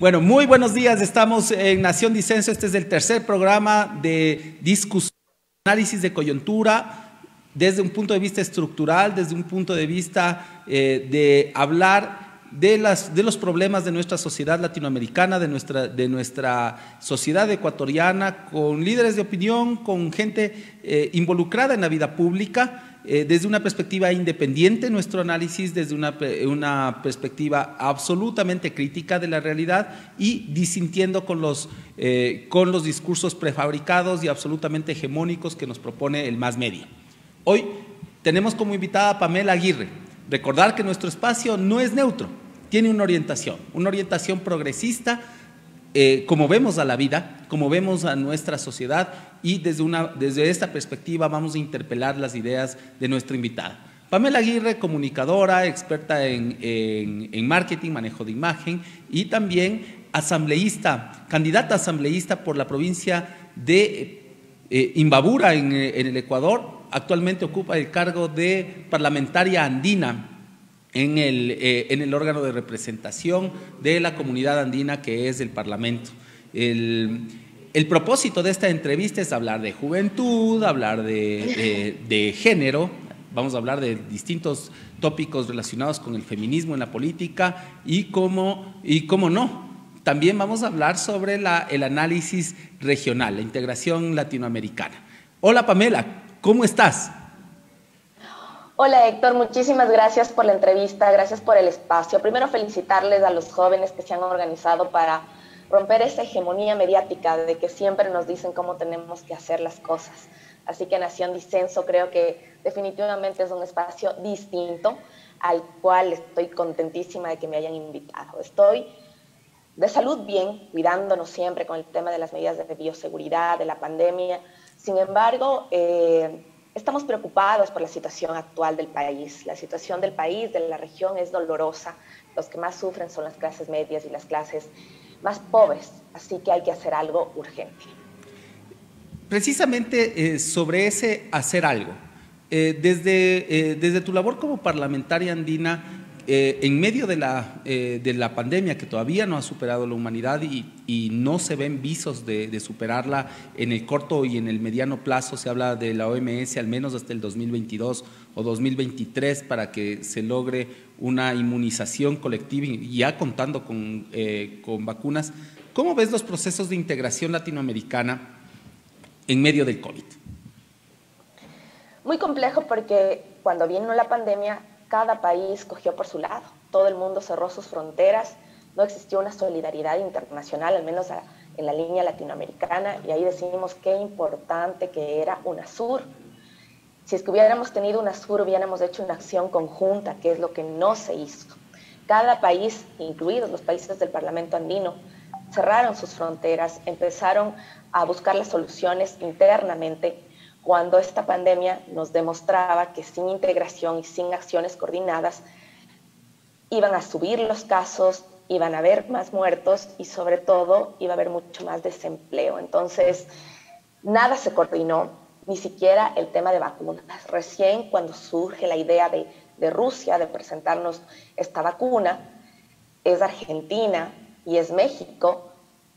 Bueno, muy buenos días. Estamos en Nación Disenso. Este es el tercer programa de discusión, análisis de coyuntura, desde un punto de vista estructural, desde un punto de vista de hablar de los problemas de nuestra sociedad latinoamericana, de nuestra sociedad ecuatoriana, con líderes de opinión, con gente involucrada en la vida pública. Desde una perspectiva independiente nuestro análisis, desde una perspectiva absolutamente crítica de la realidad y disintiendo con los discursos prefabricados y absolutamente hegemónicos que nos propone el mass media. Hoy tenemos como invitada a Pamela Aguirre. Recordar que nuestro espacio no es neutro, tiene una orientación progresista, como vemos a la vida, como vemos a nuestra sociedad, y desde esta perspectiva vamos a interpelar las ideas de nuestra invitada. Pamela Aguirre, comunicadora, experta en marketing, manejo de imagen, y también asambleísta, candidata asambleísta por la provincia de Imbabura en el Ecuador. Actualmente ocupa el cargo de parlamentaria andina en el órgano de representación de la comunidad andina, que es el Parlamento. El propósito de esta entrevista es hablar de juventud, hablar de género. Vamos a hablar de distintos tópicos relacionados con el feminismo en la política y cómo no. También vamos a hablar sobre el análisis regional, la integración latinoamericana. Hola Pamela, ¿cómo estás? Hola Héctor, muchísimas gracias por la entrevista, gracias por el espacio. Primero felicitarles a los jóvenes que se han organizado para romper esa hegemonía mediática de que siempre nos dicen cómo tenemos que hacer las cosas. Así que Nación Disenso creo que definitivamente es un espacio distinto al cual estoy contentísima de que me hayan invitado. Estoy de salud bien, cuidándonos siempre con el tema de las medidas de bioseguridad, de la pandemia. Sin embargo, estamos preocupados por la situación actual del país. La situación del país, de la región, es dolorosa. Los que más sufren son las clases medias y las clases más pobres. Así que hay que hacer algo urgente. Precisamente sobre ese hacer algo, desde tu labor como parlamentaria andina, en medio de la pandemia que todavía no ha superado la humanidad y no se ven visos de superarla en el corto y en el mediano plazo, se habla de la OMS al menos hasta el 2022 o 2023 para que se logre una inmunización colectiva y ya contando con vacunas. ¿Cómo ves los procesos de integración latinoamericana en medio del COVID? Muy complejo porque cuando vino la pandemia, cada país cogió por su lado. Todo el mundo cerró sus fronteras, no existió una solidaridad internacional, al menos en la línea latinoamericana, y ahí decidimos qué importante que era UNASUR. Si es que hubiéramos tenido UNASUR, hubiéramos hecho una acción conjunta, que es lo que no se hizo. Cada país, incluidos los países del Parlamento andino, cerraron sus fronteras, empezaron a buscar las soluciones internamente, cuando esta pandemia nos demostraba que sin integración y sin acciones coordinadas iban a subir los casos, iban a haber más muertos y sobre todo iba a haber mucho más desempleo. Entonces, nada se coordinó, ni siquiera el tema de vacunas. Recién cuando surge la idea de Rusia de presentarnos esta vacuna, es Argentina y es México,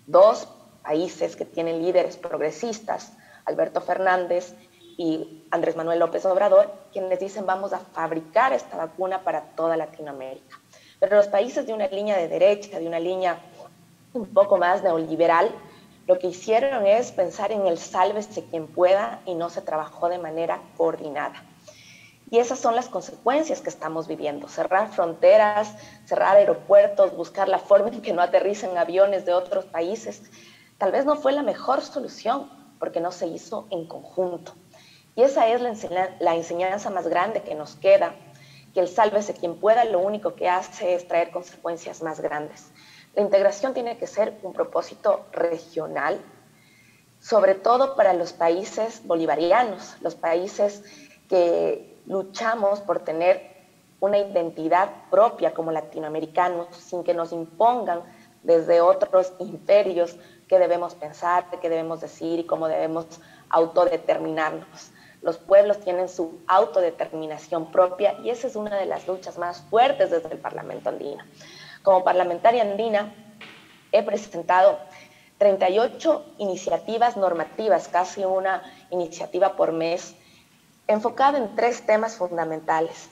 dos países que tienen líderes progresistas, Alberto Fernández y Andrés Manuel López Obrador, quienes dicen vamos a fabricar esta vacuna para toda Latinoamérica. Pero los países de una línea de derecha, de una línea un poco más neoliberal, lo que hicieron es pensar en el sálvese quien pueda y no se trabajó de manera coordinada. Y esas son las consecuencias que estamos viviendo. Cerrar fronteras, cerrar aeropuertos, buscar la forma en que no aterricen aviones de otros países, tal vez no fue la mejor solución, porque no se hizo en conjunto. Y esa es la enseñanza más grande que nos queda, que el sálvese quien pueda lo único que hace es traer consecuencias más grandes. La integración tiene que ser un propósito regional, sobre todo para los países bolivarianos, los países que luchamos por tener una identidad propia como latinoamericanos, sin que nos impongan desde otros imperios qué debemos pensar, qué debemos decir y cómo debemos autodeterminarnos. Los pueblos tienen su autodeterminación propia y esa es una de las luchas más fuertes desde el Parlamento andino. Como parlamentaria andina, he presentado 38 iniciativas normativas, casi una iniciativa por mes, enfocada en 3 temas fundamentales.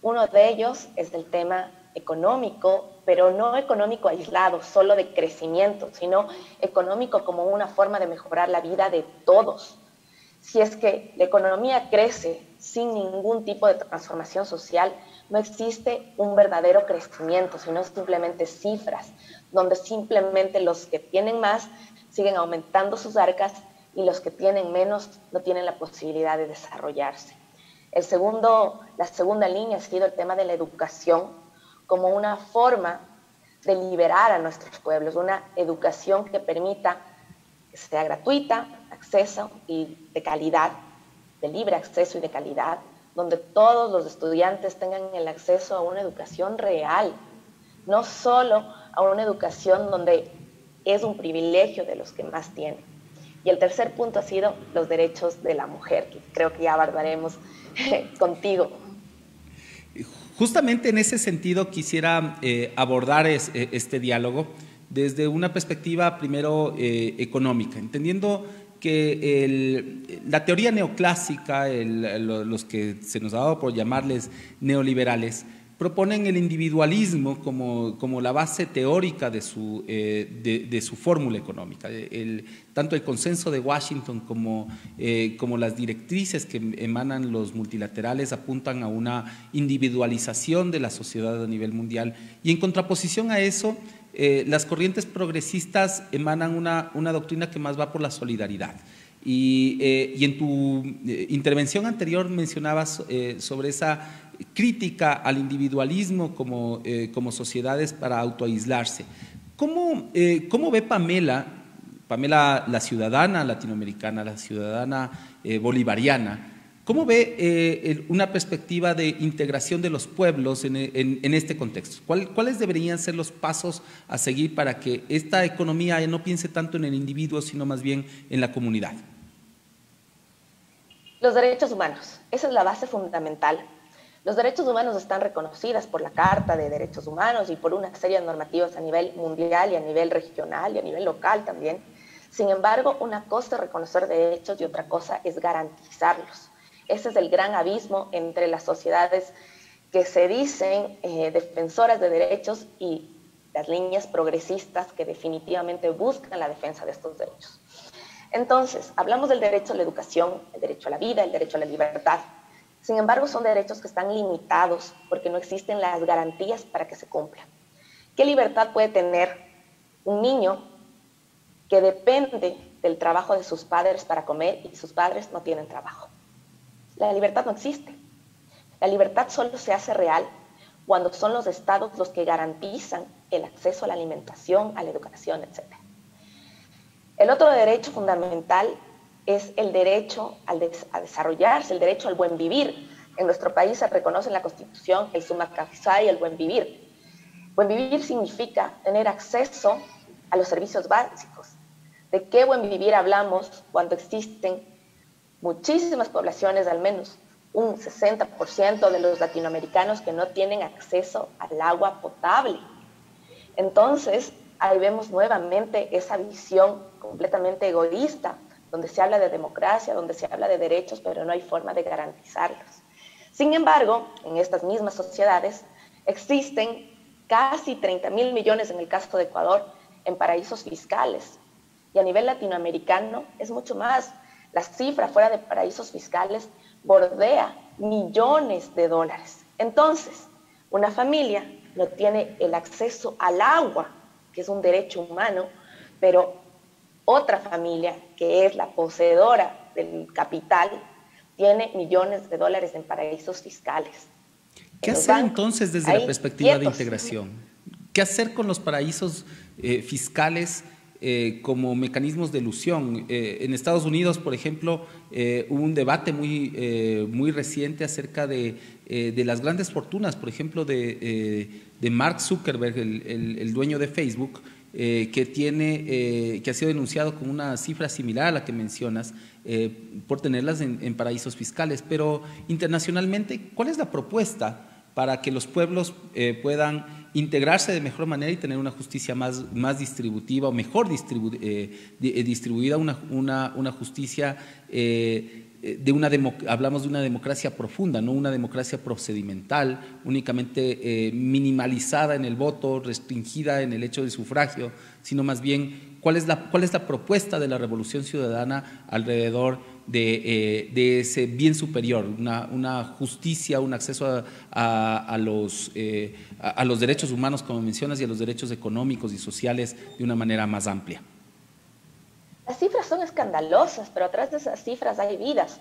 Uno de ellos es el tema económico, pero no económico aislado, solo de crecimiento, sino económico como una forma de mejorar la vida de todos. Si es que la economía crece sin ningún tipo de transformación social, no existe un verdadero crecimiento, sino simplemente cifras, donde simplemente los que tienen más siguen aumentando sus arcas y los que tienen menos no tienen la posibilidad de desarrollarse. La segunda línea ha sido el tema de la educación como una forma de liberar a nuestros pueblos, una educación que permita que sea gratuita, acceso y de calidad, de libre acceso y de calidad, donde todos los estudiantes tengan el acceso a una educación real, no solo a una educación donde es un privilegio de los que más tienen. Y el tercer punto ha sido los derechos de la mujer, que creo que ya abordaremos contigo. Justamente en ese sentido quisiera abordar este diálogo desde una perspectiva primero económica, entendiendo que la teoría neoclásica, los que se nos ha dado por llamarles neoliberales, proponen el individualismo como la base teórica de su fórmula económica. Tanto el consenso de Washington como las directrices que emanan los multilaterales apuntan a una individualización de la sociedad a nivel mundial. Y en contraposición a eso, las corrientes progresistas emanan una doctrina que más va por la solidaridad. Y en tu intervención anterior mencionabas sobre esa crítica al individualismo como sociedades para autoaislarse. ¿Cómo ve Pamela, la ciudadana latinoamericana, la ciudadana bolivariana, cómo ve una perspectiva de integración de los pueblos en este contexto? ¿Cuáles deberían ser los pasos a seguir para que esta economía no piense tanto en el individuo, sino más bien en la comunidad? Los derechos humanos, esa es la base fundamental. Los derechos humanos están reconocidos por la Carta de Derechos Humanos y por una serie de normativas a nivel mundial y a nivel regional y a nivel local también. Sin embargo, una cosa es reconocer derechos y otra cosa es garantizarlos. Ese es el gran abismo entre las sociedades que se dicen defensoras de derechos y las líneas progresistas que definitivamente buscan la defensa de estos derechos. Entonces, hablamos del derecho a la educación, el derecho a la vida, el derecho a la libertad. Sin embargo, son derechos que están limitados porque no existen las garantías para que se cumplan. ¿Qué libertad puede tener un niño que depende del trabajo de sus padres para comer y sus padres no tienen trabajo? La libertad no existe. La libertad solo se hace real cuando son los estados los que garantizan el acceso a la alimentación, a la educación, etc. El otro derecho fundamental es el derecho a desarrollarse, el derecho al buen vivir. En nuestro país se reconoce en la Constitución el summa y el buen vivir. Buen vivir significa tener acceso a los servicios básicos. ¿De qué buen vivir hablamos cuando existen muchísimas poblaciones, al menos un 60% de los latinoamericanos que no tienen acceso al agua potable? Entonces, ahí vemos nuevamente esa visión completamente egoísta, donde se habla de democracia, donde se habla de derechos, pero no hay forma de garantizarlos. Sin embargo, en estas mismas sociedades existen casi 30.000 millones en el caso de Ecuador en paraísos fiscales. Y a nivel latinoamericano es mucho más. La cifra fuera de paraísos fiscales bordea millones de dólares. Entonces, una familia no tiene el acceso al agua, que es un derecho humano, pero otra familia, que es la poseedora del capital, tiene millones de dólares en paraísos fiscales. ¿Qué hacer entonces desde la perspectiva de integración? ¿Qué hacer con los paraísos fiscales como mecanismos de elusión? En Estados Unidos, por ejemplo, hubo un debate muy reciente acerca de las grandes fortunas, por ejemplo, de Mark Zuckerberg, el dueño de Facebook, que ha sido denunciado con una cifra similar a la que mencionas por tenerlas en paraísos fiscales. Pero internacionalmente, ¿cuál es la propuesta para que los pueblos puedan integrarse de mejor manera y tener una justicia más distributiva o mejor distribuida, una justicia hablamos de una democracia profunda, no una democracia procedimental, únicamente minimalizada en el voto, restringida en el hecho del sufragio, sino más bien cuál es la propuesta de la Revolución Ciudadana alrededor de ese bien superior, una justicia, un acceso a los derechos humanos, como mencionas, y a los derechos económicos y sociales de una manera más amplia. Las cifras son escandalosas, pero atrás de esas cifras hay vidas.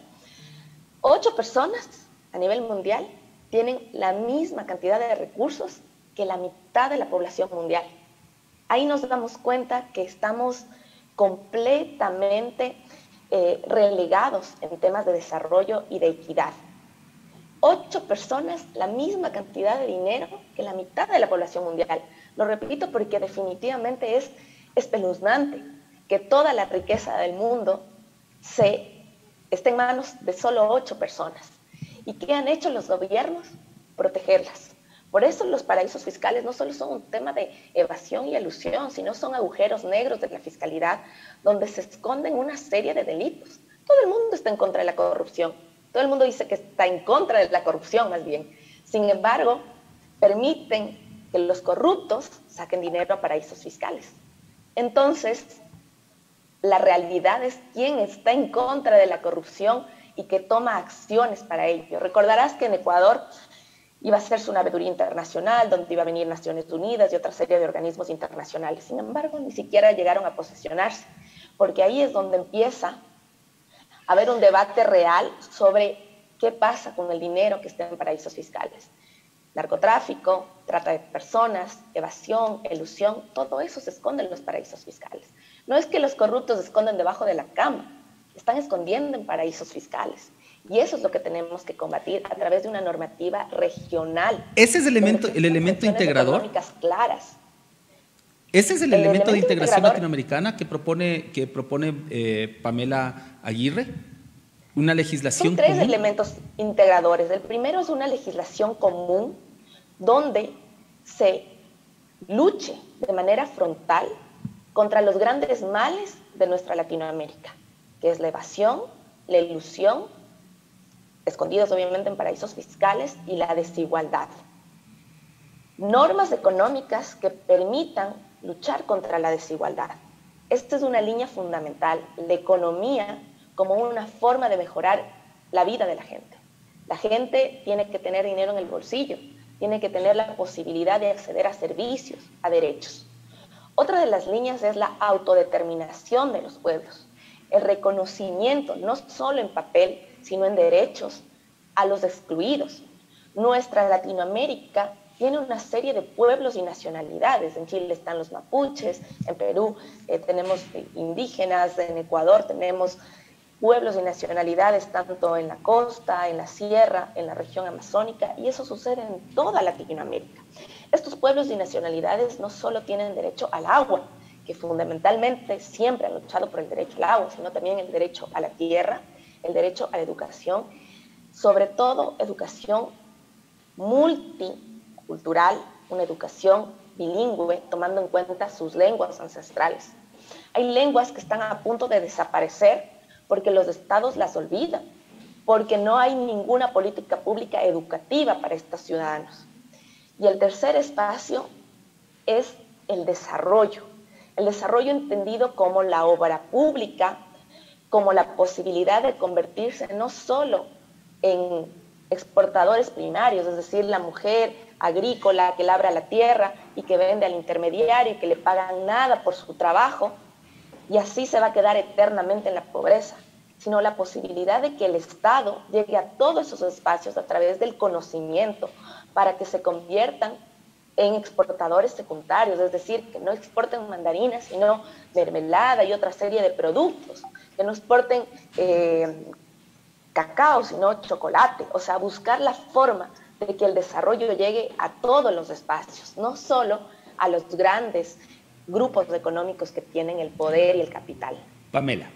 8 personas a nivel mundial tienen la misma cantidad de recursos que la mitad de la población mundial. Ahí nos damos cuenta que estamos completamente relegados en temas de desarrollo y de equidad. 8 personas, la misma cantidad de dinero que la mitad de la población mundial. Lo repito porque definitivamente es espeluznante que toda la riqueza del mundo esté en manos de solo 8 personas. ¿Y qué han hecho los gobiernos? Protegerlas. Por eso los paraísos fiscales no solo son un tema de evasión y elusión, sino son agujeros negros de la fiscalidad donde se esconden una serie de delitos. Todo el mundo está en contra de la corrupción. Todo el mundo dice que está en contra de la corrupción, más bien. Sin embargo, permiten que los corruptos saquen dinero a paraísos fiscales. Entonces, la realidad es quién está en contra de la corrupción y que toma acciones para ello. Recordarás que en Ecuador iba a hacerse una veeduría internacional donde iba a venir Naciones Unidas y otra serie de organismos internacionales. Sin embargo, ni siquiera llegaron a posesionarse, porque ahí es donde empieza a haber un debate real sobre qué pasa con el dinero que está en paraísos fiscales. Narcotráfico, trata de personas, evasión, elusión, todo eso se esconde en los paraísos fiscales. No es que los corruptos se esconden debajo de la cama, están escondiendo en paraísos fiscales. Y eso es lo que tenemos que combatir a través de una normativa regional. Ese es el elemento integrador. Económicas claras. Ese es el elemento de integración latinoamericana que propone Pamela Aguirre. Una legislación común. Son 3 común. Elementos integradores. El primero es una legislación común donde se luche de manera frontal contra los grandes males de nuestra Latinoamérica, que es la evasión, la ilusión, escondidos obviamente en paraísos fiscales, y la desigualdad. Normas económicas que permitan luchar contra la desigualdad. Esta es una línea fundamental, la economía como una forma de mejorar la vida de la gente. La gente tiene que tener dinero en el bolsillo, tiene que tener la posibilidad de acceder a servicios, a derechos. Otra de las líneas es la autodeterminación de los pueblos, el reconocimiento, no solo en papel, sino en derechos, a los excluidos. Nuestra Latinoamérica tiene una serie de pueblos y nacionalidades. En Chile están los mapuches, en Perú tenemos indígenas, en Ecuador tenemos pueblos y nacionalidades tanto en la costa, en la sierra, en la región amazónica, y eso sucede en toda Latinoamérica. Estos pueblos y nacionalidades no solo tienen derecho al agua, que fundamentalmente siempre han luchado por el derecho al agua, sino también el derecho a la tierra, el derecho a la educación, sobre todo educación multicultural, una educación bilingüe, tomando en cuenta sus lenguas ancestrales. Hay lenguas que están a punto de desaparecer porque los estados las olvidan, porque no hay ninguna política pública educativa para estos ciudadanos. Y el tercer espacio es el desarrollo entendido como la obra pública, como la posibilidad de convertirse no solo en exportadores primarios, es decir, la mujer agrícola que labra la tierra y que vende al intermediario y que le pagan nada por su trabajo, y así se va a quedar eternamente en la pobreza, sino la posibilidad de que el Estado llegue a todos esos espacios a través del conocimiento para que se conviertan en exportadores secundarios, es decir, que no exporten mandarinas, sino mermelada y otra serie de productos, que no exporten cacao, sino chocolate, o sea, buscar la forma de que el desarrollo llegue a todos los espacios, no solo a los grandes grupos económicos que tienen el poder y el capital. Pamela,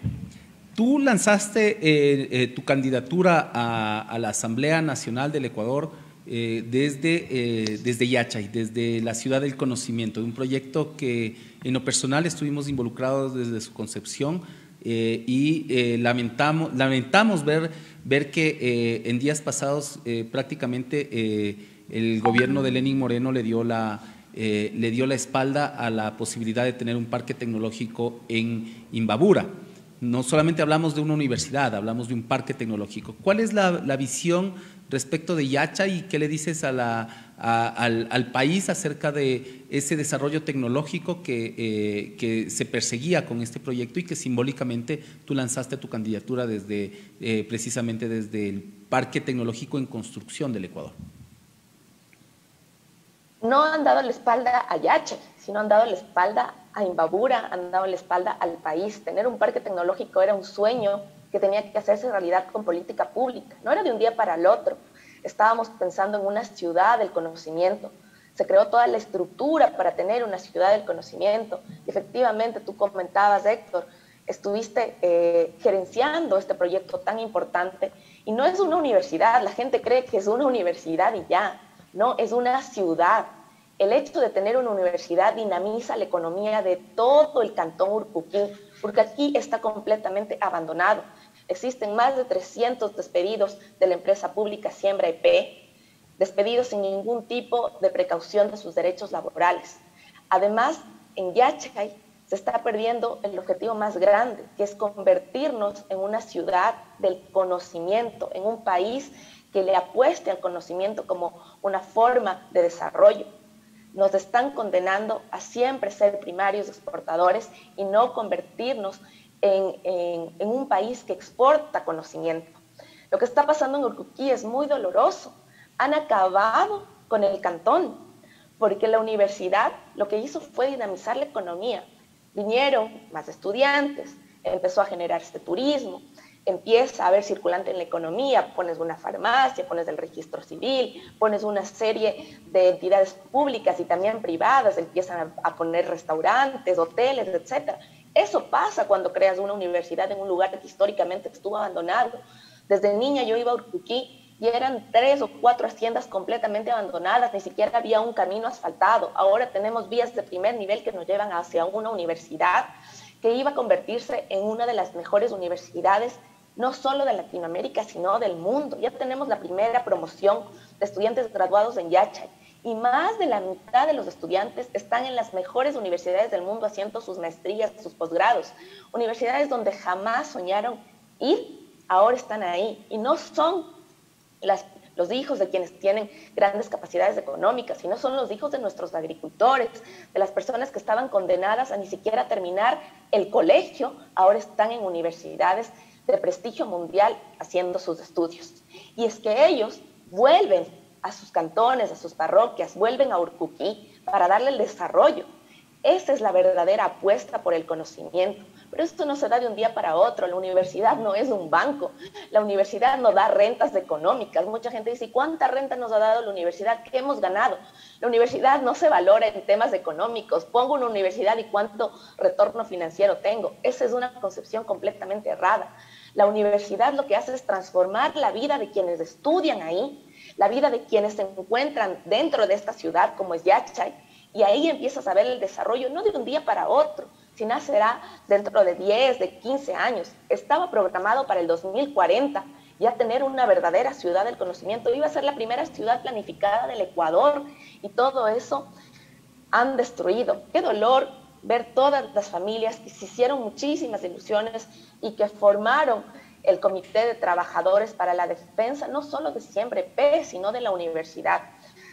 tú lanzaste tu candidatura a la Asamblea Nacional del Ecuador desde Yachay, desde la ciudad del conocimiento, un proyecto que en lo personal estuvimos involucrados desde su concepción y lamentamos ver que en días pasados prácticamente el gobierno de Lenín Moreno le dio la espalda a la posibilidad de tener un parque tecnológico en Imbabura. No solamente hablamos de una universidad, hablamos de un parque tecnológico. ¿Cuál es la visión respecto de Yachay y qué le dices al país acerca de ese desarrollo tecnológico que se perseguía con este proyecto y que simbólicamente tú lanzaste tu candidatura precisamente desde el Parque Tecnológico en Construcción del Ecuador? No han dado la espalda a Yachay, sino han dado la espalda a Imbabura, han dado la espalda al país. Tener un parque tecnológico era un sueño que tenía que hacerse realidad con política pública. No era de un día para el otro. Estábamos pensando en una ciudad del conocimiento. Se creó toda la estructura para tener una ciudad del conocimiento. Y efectivamente, tú comentabas, Héctor, estuviste gerenciando este proyecto tan importante. Y no es una universidad, la gente cree que es una universidad y ya. No, es una ciudad. El hecho de tener una universidad dinamiza la economía de todo el cantón Urcuquí, porque aquí está completamente abandonado. Existen más de 300 despedidos de la empresa pública Siembra EP, despedidos sin ningún tipo de precaución de sus derechos laborales. Además, en Yachay se está perdiendo el objetivo más grande, que es convertirnos en una ciudad del conocimiento, en un país que le apueste al conocimiento como una forma de desarrollo. Nos están condenando a siempre ser primarios exportadores y no convertirnos en un país que exporta conocimiento. Lo que está pasando en Urcuquí es muy doloroso. Han acabado con el cantón, porque la universidad lo que hizo fue dinamizar la economía. Vinieron más estudiantes, empezó a generarse turismo, empieza a haber circulante en la economía, pones una farmacia, pones el registro civil, pones una serie de entidades públicas y también privadas, empiezan a poner restaurantes, hoteles, etc. Eso pasa cuando creas una universidad en un lugar que históricamente estuvo abandonado. Desde niña yo iba a Urcuquí y eran 3 o 4 haciendas completamente abandonadas, ni siquiera había un camino asfaltado. Ahora tenemos vías de primer nivel que nos llevan hacia una universidad que iba a convertirse en una de las mejores universidades no solo de Latinoamérica, sino del mundo. Ya tenemos la primera promoción de estudiantes graduados en Yachay y más de la mitad de los estudiantes están en las mejores universidades del mundo haciendo sus maestrías, sus posgrados. Universidades donde jamás soñaron ir, ahora están ahí. Y no son los hijos de quienes tienen grandes capacidades económicas, sino son los hijos de nuestros agricultores, de las personas que estaban condenadas a ni siquiera terminar el colegio, ahora están en universidades de prestigio mundial haciendo sus estudios. Y es que ellos vuelven a sus cantones, a sus parroquias, vuelven a Urcuquí para darle el desarrollo. Esa es la verdadera apuesta por el conocimiento. Pero esto no se da de un día para otro. La universidad no es un banco. La universidad no da rentas económicas. Mucha gente dice, ¿cuánta renta nos ha dado la universidad? ¿Qué hemos ganado? La universidad no se valora en temas económicos. Pongo una universidad y cuánto retorno financiero tengo. Esa es una concepción completamente errada. La universidad lo que hace es transformar la vida de quienes estudian ahí, la vida de quienes se encuentran dentro de esta ciudad, como es Yachay, y ahí empiezas a ver el desarrollo, no de un día para otro, sino será dentro de 10, de 15 años. Estaba programado para el 2040 ya tener una verdadera ciudad del conocimiento. Iba a ser la primera ciudad planificada del Ecuador y todo eso han destruido. Qué dolor ver todas las familias que se hicieron muchísimas ilusiones y que formaron el Comité de Trabajadores para la Defensa, no solo de Siembra EP, sino de la universidad.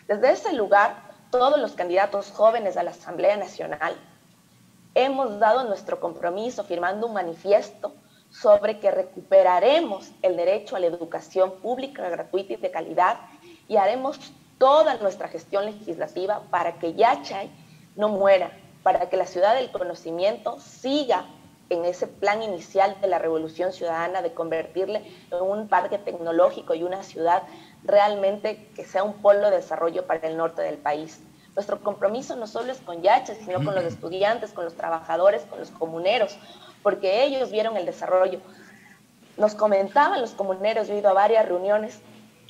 Desde ese lugar, todos los candidatos jóvenes a la Asamblea Nacional hemos dado nuestro compromiso firmando un manifiesto sobre que recuperaremos el derecho a la educación pública, gratuita y de calidad y haremos toda nuestra gestión legislativa para que Yachay no muera, para que la ciudad del conocimiento siga en ese plan inicial de la revolución ciudadana de convertirle en un parque tecnológico y una ciudad realmente que sea un polo de desarrollo para el norte del país. Nuestro compromiso no solo es con Yachay, sino con los estudiantes, con los trabajadores, con los comuneros, porque ellos vieron el desarrollo. Nos comentaban los comuneros, yo he ido a varias reuniones,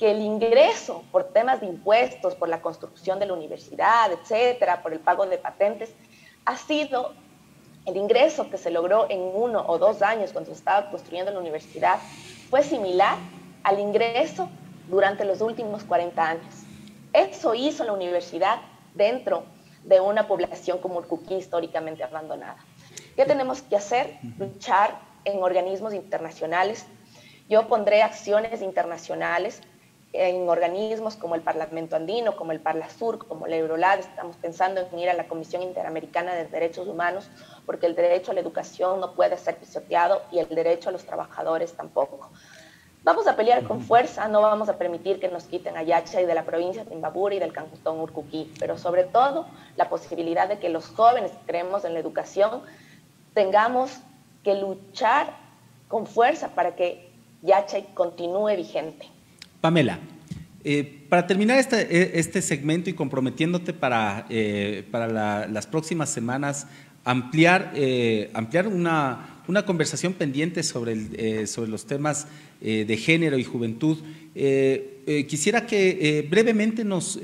que el ingreso por temas de impuestos, por la construcción de la universidad, etcétera, por el pago de patentes, ha sido el ingreso que se logró en 1 o 2 años cuando se estaba construyendo la universidad, fue similar al ingreso durante los últimos 40 años. Eso hizo la universidad dentro de una población como Urcuquí históricamente abandonada. ¿Qué tenemos que hacer? Luchar en organismos internacionales. Yo pondré acciones internacionales en organismos como el Parlamento Andino, como el Parlasur, como la Eurolab. Estamos pensando en ir a la Comisión Interamericana de Derechos Humanos, porque el derecho a la educación no puede ser pisoteado y el derecho a los trabajadores tampoco. Vamos a pelear con fuerza, no vamos a permitir que nos quiten a Yachay de la provincia de Imbabura y del cantón Urcuquí, pero sobre todo la posibilidad de que los jóvenes que creemos en la educación tengamos que luchar con fuerza para que Yachay continúe vigente. Pamela, para terminar este segmento y comprometiéndote para las próximas semanas ampliar una conversación pendiente sobre los temas de género y juventud, quisiera que brevemente nos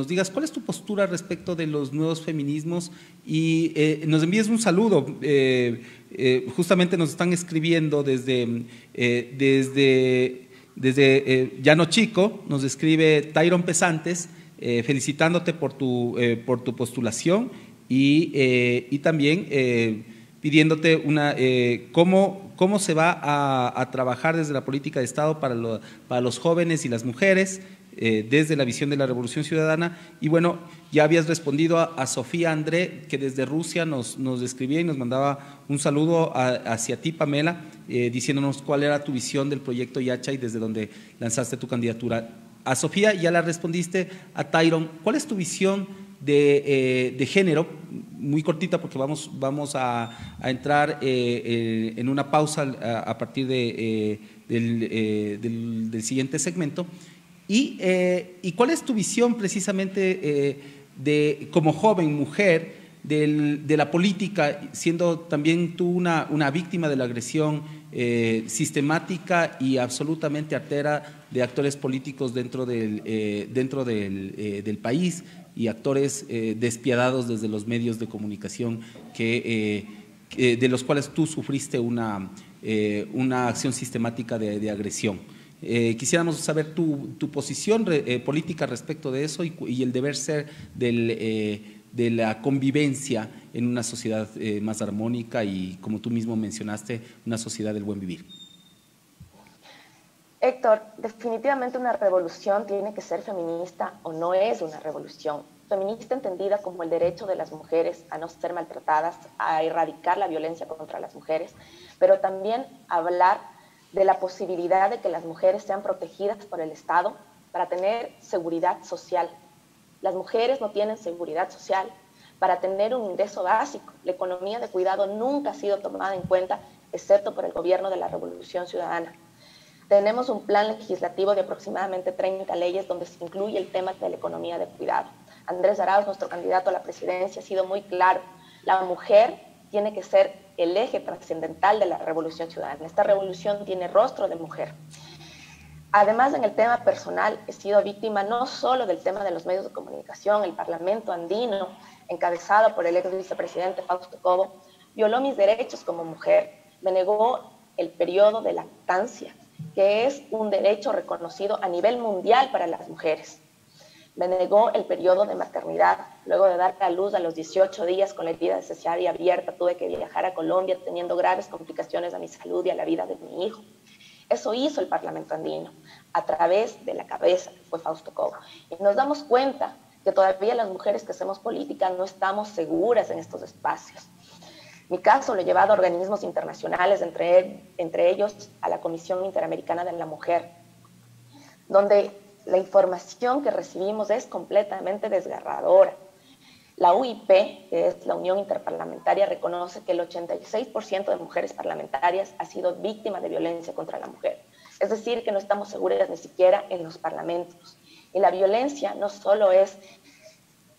digas cuál es tu postura respecto de los nuevos feminismos y nos envíes un saludo. Justamente nos están escribiendo desde Llano Chico, nos escribe Tyron Pesantes, felicitándote por tu postulación y también pidiéndote cómo se va a trabajar desde la política de Estado para los jóvenes y las mujeres, desde la visión de la Revolución Ciudadana. Y bueno, ya habías respondido a Sofía André, que desde Rusia nos escribía y nos mandaba un saludo hacia ti, Pamela, diciéndonos cuál era tu visión del proyecto Yachay desde donde lanzaste tu candidatura. A Sofía ya la respondiste. A Tyron, ¿cuál es tu visión de género? Muy cortita porque vamos a entrar en una pausa a partir del siguiente segmento. ¿Y cuál es tu visión precisamente como joven mujer de la política, siendo también tú una víctima de la agresión sistemática y absolutamente artera de actores políticos dentro del país y actores despiadados desde los medios de comunicación de los cuales tú sufriste una acción sistemática de agresión? Quisiéramos saber tu posición política respecto de eso y el deber ser de la convivencia en una sociedad más armónica y, como tú mismo mencionaste, una sociedad del buen vivir. Héctor, definitivamente una revolución tiene que ser feminista o no es una revolución. Feminista entendida como el derecho de las mujeres a no ser maltratadas, a erradicar la violencia contra las mujeres, pero también hablar de la posibilidad de que las mujeres sean protegidas por el Estado para tener seguridad social. Las mujeres no tienen seguridad social para tener un ingreso básico. La economía de cuidado nunca ha sido tomada en cuenta, excepto por el gobierno de la Revolución Ciudadana. Tenemos un plan legislativo de aproximadamente 30 leyes donde se incluye el tema de la economía de cuidado. Andrés Arauz, nuestro candidato a la presidencia, ha sido muy claro. La mujer tiene que ser el eje trascendental de la Revolución Ciudadana. Esta revolución tiene rostro de mujer. Además, en el tema personal, he sido víctima no solo del tema de los medios de comunicación. El Parlamento Andino, encabezado por el ex vicepresidente Fausto Cobo, violó mis derechos como mujer. Me negó el periodo de lactancia, que es un derecho reconocido a nivel mundial para las mujeres. Me negó el periodo de maternidad. Luego de dar a luz a los 18 días con la herida de cesárea abierta, tuve que viajar a Colombia teniendo graves complicaciones a mi salud y a la vida de mi hijo. Eso hizo el Parlamento Andino a través de la cabeza que fue Fausto Cobo. Y nos damos cuenta que todavía las mujeres que hacemos política no estamos seguras en estos espacios. Mi caso lo he llevado a organismos internacionales, entre ellos a la Comisión Interamericana de la Mujer, donde la información que recibimos es completamente desgarradora. La UIP, que es la Unión Interparlamentaria, reconoce que el 86% de mujeres parlamentarias ha sido víctima de violencia contra la mujer. Es decir, que no estamos seguras ni siquiera en los parlamentos. Y la violencia no solo es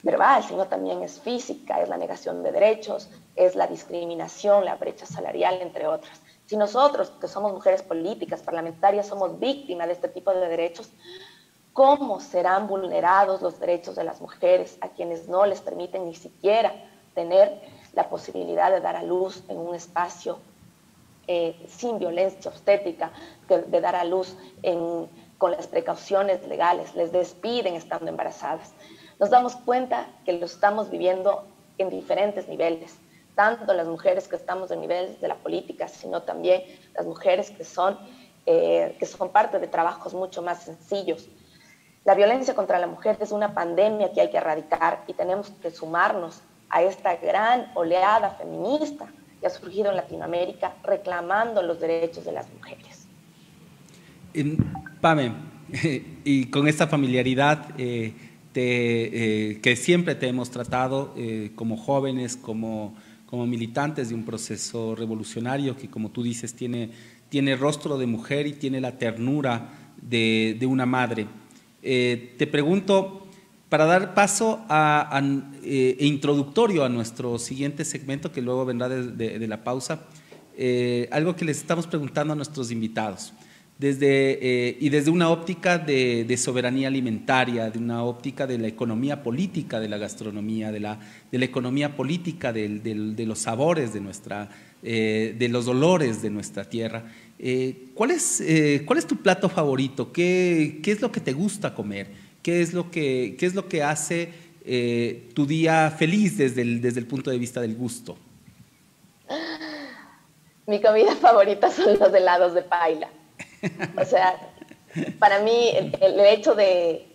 verbal, sino también es física, es la negación de derechos, es la discriminación, la brecha salarial, entre otras. Si nosotros, que somos mujeres políticas, parlamentarias, somos víctimas de este tipo de derechos, cómo serán vulnerados los derechos de las mujeres a quienes no les permiten ni siquiera tener la posibilidad de dar a luz en un espacio sin violencia obstétrica, de dar a luz con las precauciones legales, les despiden estando embarazadas. Nos damos cuenta que lo estamos viviendo en diferentes niveles, tanto las mujeres que estamos en niveles de la política, sino también las mujeres que son parte de trabajos mucho más sencillos. La violencia contra la mujer es una pandemia que hay que erradicar y tenemos que sumarnos a esta gran oleada feminista que ha surgido en Latinoamérica reclamando los derechos de las mujeres. Pame, y con esta familiaridad que siempre te hemos tratado como jóvenes, como militantes de un proceso revolucionario que, como tú dices, tiene rostro de mujer y tiene la ternura de una madre. Te pregunto, para dar paso e introductorio a nuestro siguiente segmento, que luego vendrá de la pausa, algo que les estamos preguntando a nuestros invitados, desde una óptica de soberanía alimentaria, de una óptica de la economía política de la gastronomía, de la economía política de los sabores de los dolores de nuestra tierra. ¿Cuál es tu plato favorito? ¿Qué es lo que te gusta comer? ¿Qué es lo que hace tu día feliz desde el punto de vista del gusto? Mi comida favorita son los helados de paila. O sea, para mí el hecho de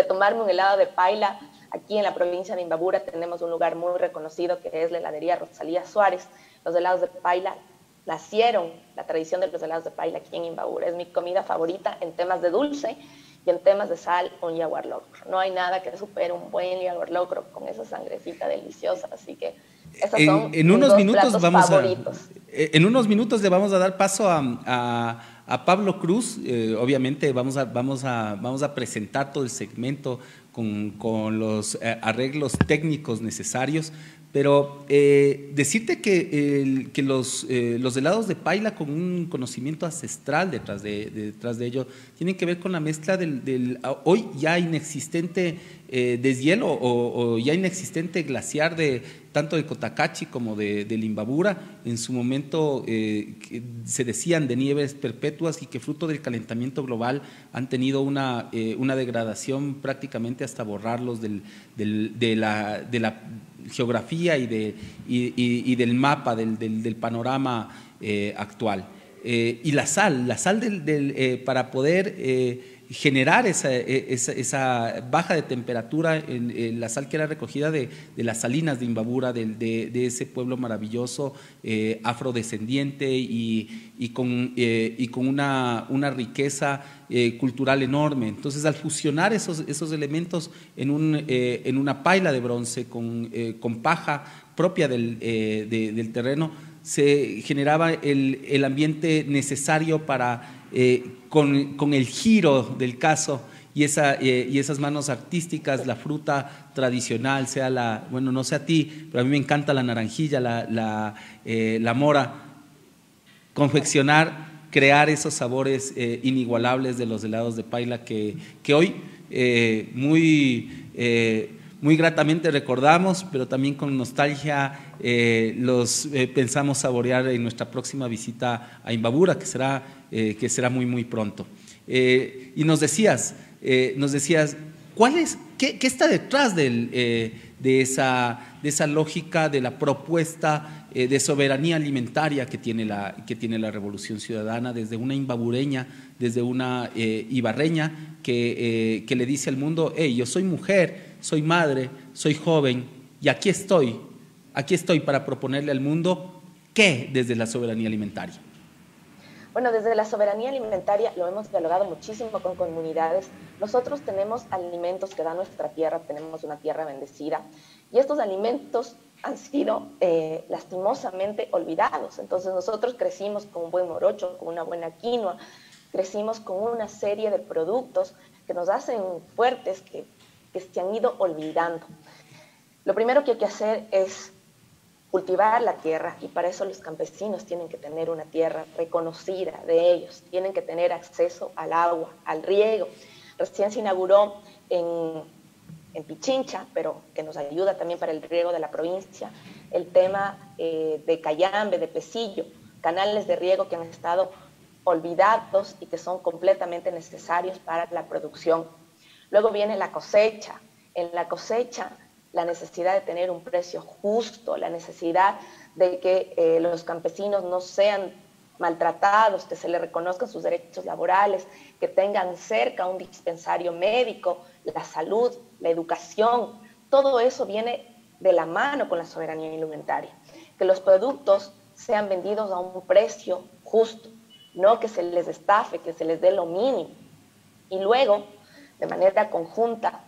tomarme un helado de paila, aquí en la provincia de Imbabura tenemos un lugar muy reconocido que es la heladería Rosalía Suárez. Los helados de paila nacieron, la tradición de los helados de paila aquí en Imbabura. Es mi comida favorita en temas de dulce y en temas de sal, un yaguar locro. No hay nada que supere un buen yaguar locro con esa sangrecita deliciosa, así que esos son mis dos platos favoritos. En unos minutos le vamos a dar paso a Pablo Cruz. Obviamente vamos a presentar todo el segmento con los arreglos técnicos necesarios, pero decirte que los helados de paila con un conocimiento ancestral detrás de ello tienen que ver con la mezcla del hoy ya inexistente deshielo o ya inexistente glaciar tanto de Cotacachi como del Imbabura. En su momento se decían de nieves perpetuas y que fruto del calentamiento global han tenido una degradación prácticamente hasta borrarlos de la geografía y del mapa del panorama actual. Y la sal para poder generar esa baja de temperatura, la sal que era recogida de las salinas de Imbabura, de ese pueblo maravilloso, afrodescendiente y con una riqueza cultural enorme. Entonces, al fusionar esos elementos en una paila de bronce con paja propia del terreno, se generaba el ambiente necesario para, con el giro del caso y esas manos artísticas, la fruta tradicional, bueno, no sé a ti, pero a mí me encanta la naranjilla, la mora, crear esos sabores inigualables de los helados de paila que hoy muy gratamente recordamos, pero también con nostalgia los pensamos saborear en nuestra próxima visita a Imbabura, que será muy, muy pronto. Y nos decías, ¿qué está detrás de esa lógica de la propuesta de soberanía alimentaria que tiene la Revolución Ciudadana, desde una imbabureña, desde una ibarreña que le dice al mundo: hey, yo soy mujer, soy madre, soy joven y aquí estoy para proponerle al mundo qué desde la soberanía alimentaria? Bueno, desde la soberanía alimentaria lo hemos dialogado muchísimo con comunidades. Nosotros tenemos alimentos que da nuestra tierra, tenemos una tierra bendecida y estos alimentos han sido lastimosamente olvidados. Entonces nosotros crecimos con un buen morocho, con una buena quinoa, crecimos con una serie de productos que nos hacen fuertes, que se han ido olvidando. Lo primero que hay que hacer es cultivar la tierra y para eso los campesinos tienen que tener una tierra reconocida de ellos, tienen que tener acceso al agua, al riego. Recién se inauguró en Pichincha, pero que nos ayuda también para el riego de la provincia, el tema de Cayambe, de Pesillo, canales de riego que han estado olvidados y que son completamente necesarios para la producción. Luego viene la cosecha. En la cosecha, la necesidad de tener un precio justo, la necesidad de que los campesinos no sean maltratados, que se les reconozcan sus derechos laborales, que tengan cerca un dispensario médico, la salud, la educación. Todo eso viene de la mano con la soberanía alimentaria. Que los productos sean vendidos a un precio justo, no que se les estafe, que se les dé lo mínimo. Y luego, de manera conjunta,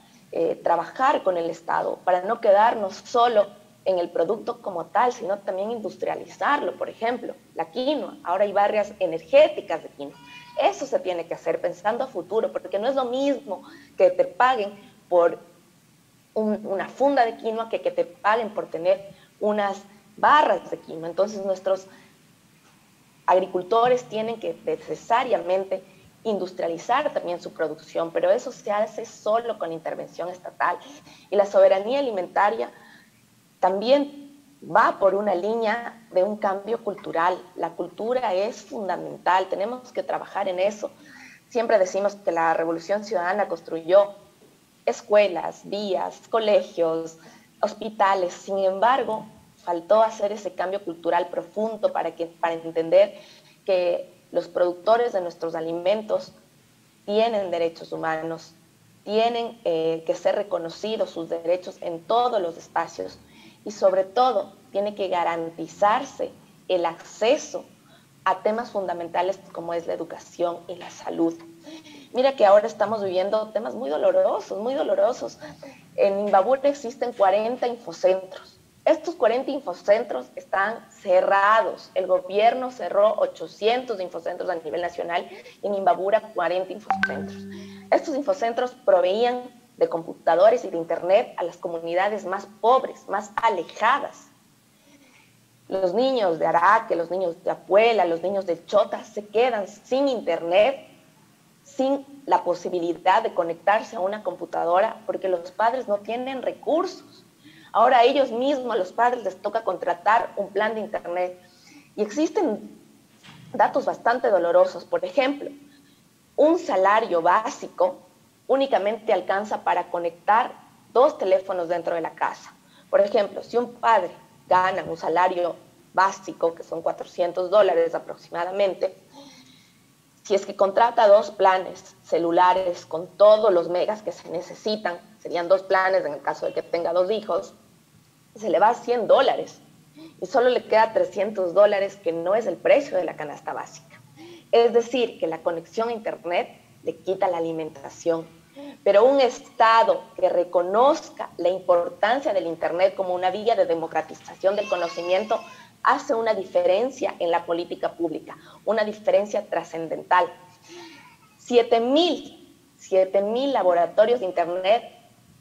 trabajar con el Estado para no quedarnos solo en el producto como tal, sino también industrializarlo. Por ejemplo, la quinoa, ahora hay barrias energéticas de quinoa. Eso se tiene que hacer pensando a futuro, porque no es lo mismo que te paguen por una funda de quinoa que te paguen por tener unas barras de quinoa. Entonces nuestros agricultores tienen que necesariamente industrializar también su producción, pero eso se hace solo con intervención estatal. Y la soberanía alimentaria también va por una línea de un cambio cultural. La cultura es fundamental, tenemos que trabajar en eso. Siempre decimos que la Revolución Ciudadana construyó escuelas, vías, colegios, hospitales. Sin embargo, faltó hacer ese cambio cultural profundo para entender que los productores de nuestros alimentos tienen derechos humanos, tienen que ser reconocidos sus derechos en todos los espacios y sobre todo tiene que garantizarse el acceso a temas fundamentales como es la educación y la salud. Mira que ahora estamos viviendo temas muy dolorosos, muy dolorosos. En Imbabura existen 40 infocentros. Estos 40 infocentros están cerrados. El gobierno cerró 800 infocentros a nivel nacional y en Imbabura 40 infocentros. Estos infocentros proveían de computadores y de internet a las comunidades más pobres, más alejadas. Los niños de Araque, los niños de Apuela, los niños de Chota se quedan sin internet, sin la posibilidad de conectarse a una computadora porque los padres no tienen recursos. Ahora a ellos mismos, a los padres, les toca contratar un plan de internet. Y existen datos bastante dolorosos. Por ejemplo, un salario básico únicamente alcanza para conectar 2 teléfonos dentro de la casa. Por ejemplo, si un padre gana un salario básico, que son $400 aproximadamente, si es que contrata 2 planes celulares con todos los megas que se necesitan, serían 2 planes en el caso de que tenga 2 hijos, se le va a $100 y solo le queda $300, que no es el precio de la canasta básica. Es decir, que la conexión a internet le quita la alimentación. Pero un Estado que reconozca la importancia del internet como una vía de democratización del conocimiento hace una diferencia en la política pública, una diferencia trascendental. 7,000 laboratorios de internet,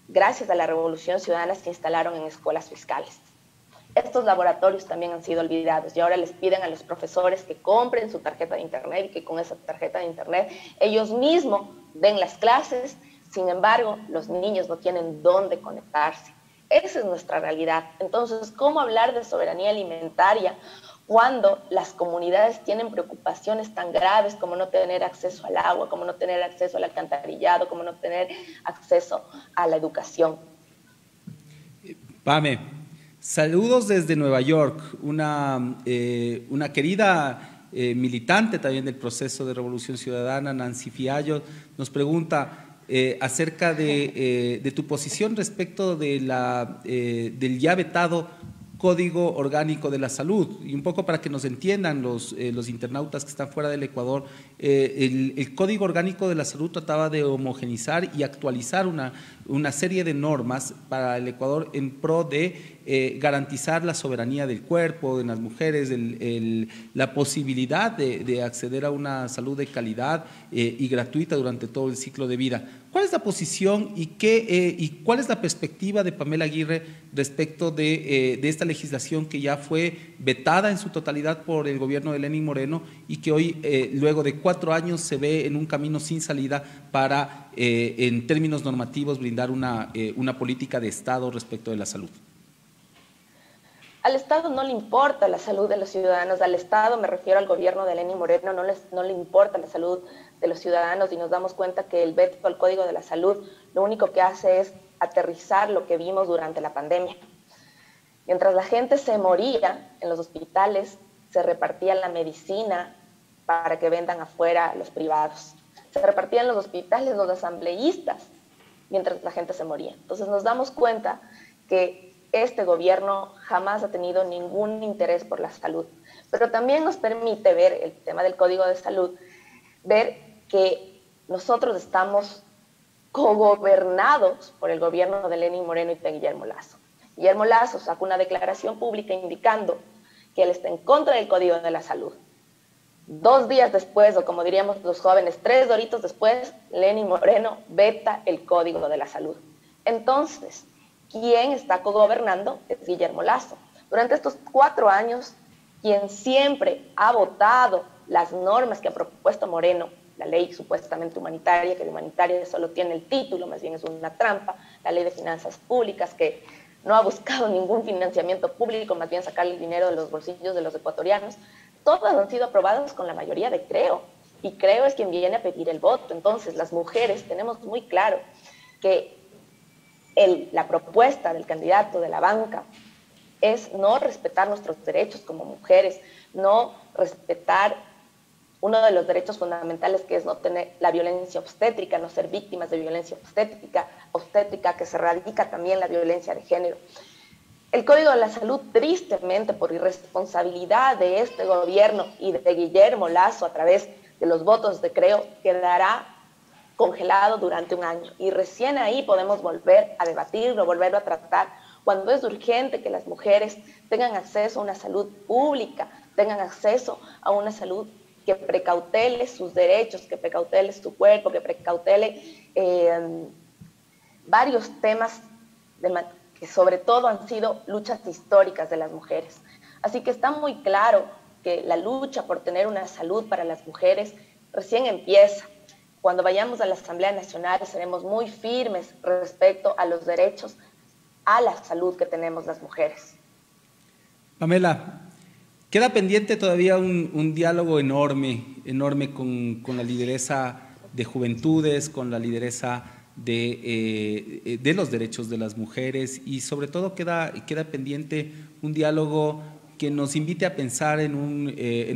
gracias a la Revolución Ciudadana, se instalaron en escuelas fiscales. Estos laboratorios también han sido olvidados y ahora les piden a los profesores que compren su tarjeta de internet y que con esa tarjeta de internet ellos mismos den las clases. Sin embargo, los niños no tienen dónde conectarse. Esa es nuestra realidad. Entonces, ¿cómo hablar de soberanía alimentaria cuando las comunidades tienen preocupaciones tan graves como no tener acceso al agua, como no tener acceso al alcantarillado, como no tener acceso a la educación? Pame, saludos desde Nueva York, una querida militante también del proceso de Revolución Ciudadana, Nancy Fiallo, nos pregunta acerca de tu posición respecto del ya vetado Código Orgánico de la Salud, y un poco para que nos entiendan los internautas que están fuera del Ecuador. El Código Orgánico de la Salud trataba de homogenizar y actualizar una serie de normas para el Ecuador en pro de garantizar la soberanía del cuerpo, de las mujeres, la posibilidad de acceder a una salud de calidad y gratuita durante todo el ciclo de vida. ¿Cuál es la posición y cuál es la perspectiva de Pamela Aguirre respecto de esta legislación que ya fue vetada en su totalidad por el gobierno de Lenín Moreno y que hoy, luego de 4 años, se ve en un camino sin salida para, en términos normativos, brindar una política de Estado respecto de la salud? Al Estado no le importa la salud de los ciudadanos. Al Estado, me refiero al gobierno de Lenín Moreno, no le importa la salud de los ciudadanos, y nos damos cuenta que el veto al Código de la Salud lo único que hace es aterrizar lo que vimos durante la pandemia. Mientras la gente se moría en los hospitales, se repartía la medicina para que vendan afuera los privados. Se repartían en los hospitales los asambleístas mientras la gente se moría. Entonces nos damos cuenta que este gobierno jamás ha tenido ningún interés por la salud, pero también nos permite ver el tema del Código de Salud, ver que nosotros estamos cogobernados por el gobierno de Lenín Moreno y de Guillermo Lasso. Guillermo Lasso sacó una declaración pública indicando que él está en contra del Código de la Salud. 2 días después, o como diríamos los jóvenes, 3 doritos después, Lenín Moreno veta el Código de la Salud. Entonces, quien está cogobernando es Guillermo Lasso. Durante estos 4 años, quien siempre ha votado las normas que ha propuesto Moreno, la ley supuestamente humanitaria, que de humanitaria solo tiene el título, más bien es una trampa, la ley de finanzas públicas, que no ha buscado ningún financiamiento público, más bien sacar el dinero de los bolsillos de los ecuatorianos, todas han sido aprobadas con la mayoría de Creo, y Creo es quien viene a pedir el voto. Entonces, las mujeres tenemos muy claro que la propuesta del candidato de la banca es no respetar nuestros derechos como mujeres, no respetar uno de los derechos fundamentales, que es no tener la violencia obstétrica, no ser víctimas de violencia obstétrica, que se radica también la violencia de género. El Código de la Salud, tristemente, por irresponsabilidad de este gobierno y de Guillermo Lasso a través de los votos de Creo, quedará congelado durante 1 año, y recién ahí podemos volver a debatirlo, volverlo a tratar, cuando es urgente que las mujeres tengan acceso a una salud pública, tengan acceso a una salud que precautele sus derechos, que precautele su cuerpo, que precautele varios temas que sobre todo han sido luchas históricas de las mujeres. Así que está muy claro que la lucha por tener una salud para las mujeres recién empieza. Cuando vayamos a la Asamblea Nacional seremos muy firmes respecto a los derechos a la salud que tenemos las mujeres. Pamela, queda pendiente todavía un diálogo enorme con la lideresa de Juventudes, con la lideresa de los derechos de las mujeres, y sobre todo queda pendiente un diálogo que nos invite a pensar en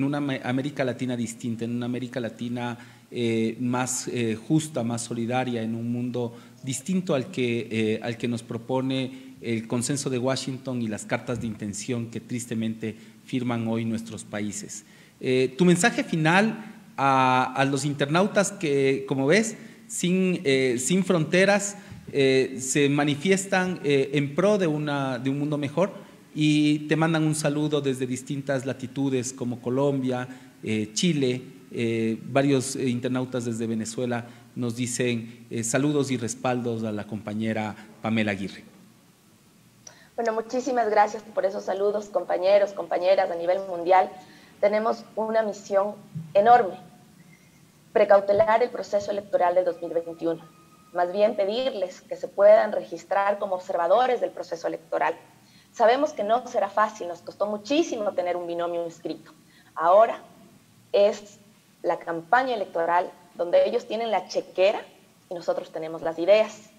una América Latina distinta, en una América Latina más justa, más solidaria, en un mundo distinto al que nos propone el consenso de Washington y las cartas de intención que tristemente firman hoy nuestros países. Tu mensaje final a los internautas que, como ves, sin fronteras, se manifiestan en pro de un mundo mejor, y te mandan un saludo desde distintas latitudes como Colombia, Chile. Varios internautas desde Venezuela nos dicen saludos y respaldos a la compañera Pamela Aguirre. Bueno, muchísimas gracias por esos saludos, compañeros, compañeras a nivel mundial. Tenemos una misión enorme: precautelar el proceso electoral del 2021. Más bien pedirles que se puedan registrar como observadores del proceso electoral. Sabemos que no será fácil, nos costó muchísimo tener un binomio inscrito. Ahora es la campaña electoral donde ellos tienen la chequera y nosotros tenemos las ideas,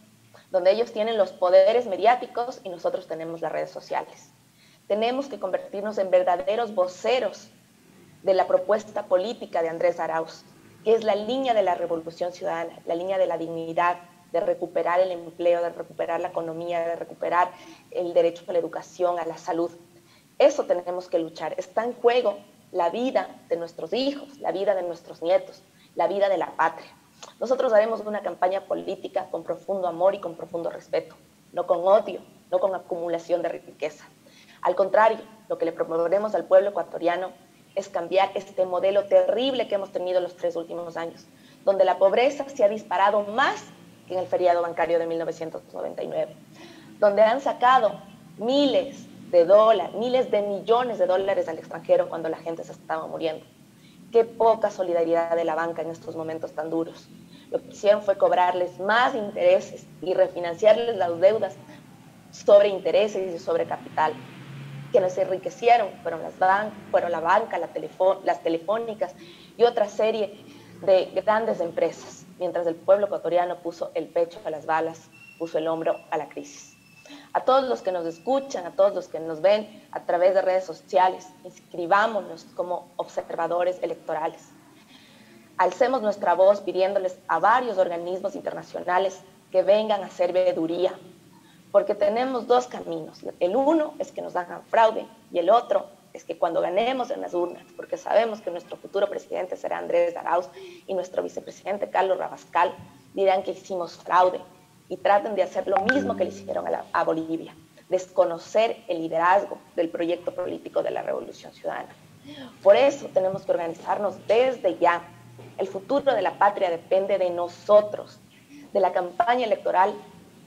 donde ellos tienen los poderes mediáticos y nosotros tenemos las redes sociales. Tenemos que convertirnos en verdaderos voceros de la propuesta política de Andrés Arauz, que es la línea de la revolución ciudadana, la línea de la dignidad, de recuperar el empleo, de recuperar la economía, de recuperar el derecho a la educación, a la salud. Eso tenemos que luchar. Está en juego la vida de nuestros hijos, la vida de nuestros nietos, la vida de la patria. Nosotros haremos una campaña política con profundo amor y con profundo respeto, no con odio, no con acumulación de riqueza. Al contrario, lo que le promoveremos al pueblo ecuatoriano es cambiar este modelo terrible que hemos tenido los 3 últimos años, donde la pobreza se ha disparado más que en el feriado bancario de 1999, donde han sacado miles de millones de dólares al extranjero cuando la gente se estaba muriendo. Qué poca solidaridad de la banca en estos momentos tan duros. Lo que hicieron fue cobrarles más intereses y refinanciarles las deudas sobre intereses y sobre capital. Quienes se enriquecieron fueron la banca, las telefónicas y otra serie de grandes empresas, mientras el pueblo ecuatoriano puso el pecho a las balas, puso el hombro a la crisis. A todos los que nos escuchan, a todos los que nos ven a través de redes sociales, inscribámonos como observadores electorales. Alcemos nuestra voz pidiéndoles a varios organismos internacionales que vengan a hacer veeduría, porque tenemos 2 caminos. El uno es que nos hagan fraude y el otro es que cuando ganemos en las urnas, porque sabemos que nuestro futuro presidente será Andrés Arauz y nuestro vicepresidente Carlos Rabascal, dirán que hicimos fraude y traten de hacer lo mismo que le hicieron a Bolivia, desconocer el liderazgo del proyecto político de la Revolución Ciudadana. Por eso tenemos que organizarnos desde ya. El futuro de la patria depende de nosotros, de la campaña electoral,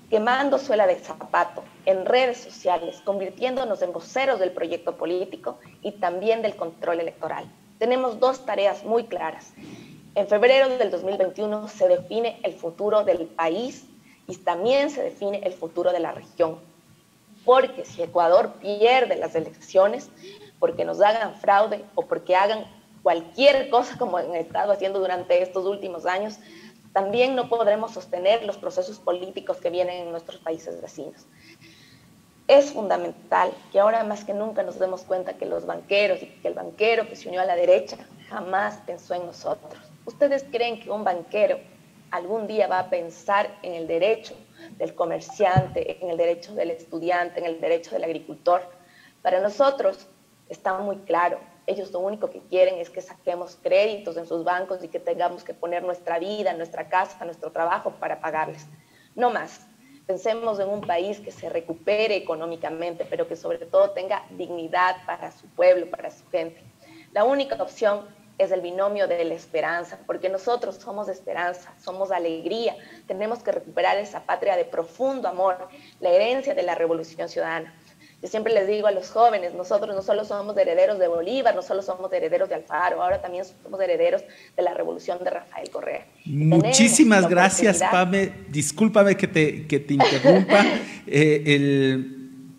quemando suela de zapato en redes sociales, convirtiéndonos en voceros del proyecto político y también del control electoral. Tenemos 2 tareas muy claras. En febrero del 2021 se define el futuro del país y también se define el futuro de la región. Porque si Ecuador pierde las elecciones, porque nos hagan fraude o porque hagan cualquier cosa como han estado haciendo durante estos últimos años, también no podremos sostener los procesos políticos que vienen en nuestros países vecinos. Es fundamental que ahora más que nunca nos demos cuenta que los banqueros y que el banquero que se unió a la derecha jamás pensó en nosotros. ¿Ustedes creen que un banquero algún día va a pensar en el derecho del comerciante, en el derecho del estudiante, en el derecho del agricultor? Para nosotros está muy claro. Ellos lo único que quieren es que saquemos créditos en sus bancos y que tengamos que poner nuestra vida, nuestra casa, nuestro trabajo para pagarles. No más. Pensemos en un país que se recupere económicamente, pero que sobre todo tenga dignidad para su pueblo, para su gente. La única opción es el binomio de la esperanza, porque nosotros somos esperanza, somos alegría. Tenemos que recuperar esa patria de profundo amor, la herencia de la Revolución Ciudadana. Yo siempre les digo a los jóvenes, nosotros no solo somos herederos de Bolívar, no solo somos herederos de Alfaro, ahora también somos herederos de la Revolución de Rafael Correa. Muchísimas gracias, Pame. Discúlpame que te interrumpa.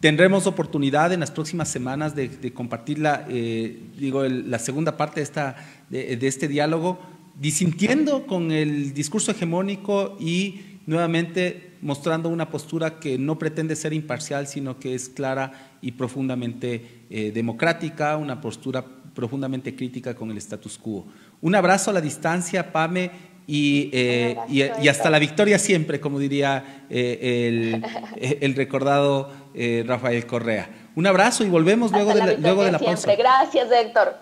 Tendremos oportunidad en las próximas semanas de compartir la segunda parte de este diálogo, disintiendo con el discurso hegemónico y nuevamente mostrando una postura que no pretende ser imparcial, sino que es clara y profundamente democrática, una postura profundamente crítica con el status quo. Un abrazo a la distancia, Pame, y hasta la victoria siempre, como diría el recordado Rafael Correa. Un abrazo y volvemos luego de la pausa. Gracias, Héctor.